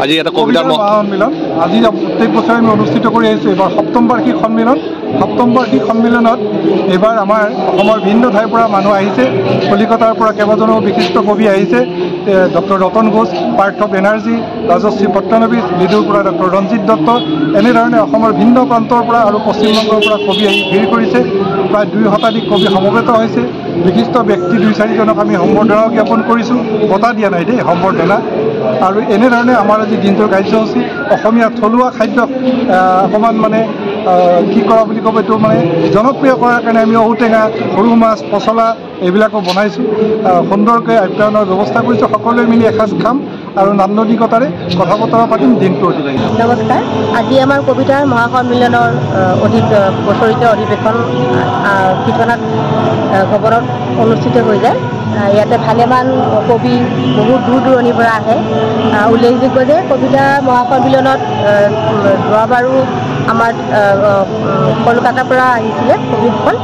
আজি এটা কবিতাৰ সন্মিলন আজি প্ৰত্যেক বছৰে আমি অনুষ্ঠিত কৰি আহিছোঁ। এইবাৰ সপ্তম বাৰ্ষিক সন্মিলনত এইবাৰ আমাৰ অসমৰ ভিন্ন ঠাইৰ পৰা মানুহ আহিছে। কলিকতাৰ পৰা কেইবাজনো বিশিষ্ট কবি আহিছে। ডক্টৰ ৰতন ঘোষ, পাৰ্থ বেনাৰ্জী, ৰাজশ্ৰী ফট্টনবিছ, লিডুৰ পৰা ডক্টৰ ৰঞ্জিত দত্ত, এনেধৰণে অসমৰ ভিন্ন প্ৰান্তৰ পৰা আৰু পশ্চিমবংগৰ পৰা কবি আহি ভিৰ কৰিছে। প্ৰায় 2 শতাধিক কবি সমবেত হৈছে। বিশিষ্ট ব্যক্তি 2-4জনক আমি সম্বৰ্ধনা জ্ঞাপন কৰিছোঁ, বঁটা দিয়া নাই দেই, সম্বৰ্ধনা। আৰু এনেধৰণে আমাৰ আজি দিনটোৰ কাৰ্যসূচী অসমীয়া থলুৱা খাদ্যক অকণমান মানে কি কৰা বুলি ক'ব, এইটো মানে জনপ্ৰিয় কৰাৰ কাৰণে আমি ঔটেঙা, সৰু মাছ, পচলা এইবিলাকো বনাইছোঁ। সুন্দৰকৈ আপ্যায়নৰ ব্যৱস্থা কৰিছোঁ। সকলোৱে মিলি এসাঁজ খাম আৰু নান্দনিকতাৰে কথা বতৰা পাতিম দিনটো অতিবাহিত। নমস্কাৰ। আজি আমাৰ কবিতাৰ মহাসন্মিলনৰ বছৰেকীয়া অধিৱেশন বিশ্বনাথ ভৱনত অনুষ্ঠিত হৈ যায়। ইয়াতে ভালেমান কবি বহুত দূৰ দূৰণিৰ পৰা আহে। উল্লেখযোগ্য যে কবিতা মহাসন্মিলনত যোৱাবাৰো আমাৰ কলকাতাৰ পৰা আহিছিলে কবিসকল।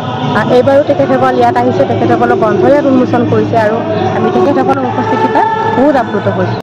এইবাৰো তেখেতসকল ইয়াত আহিছে, তেখেতসকলৰ গ্ৰন্থ ইয়াত উন্মোচন কৰিছে আৰু আমি তেখেতসকলৰ উপস্থিতি পাই বহুত আপ্লুত হৈছোঁ।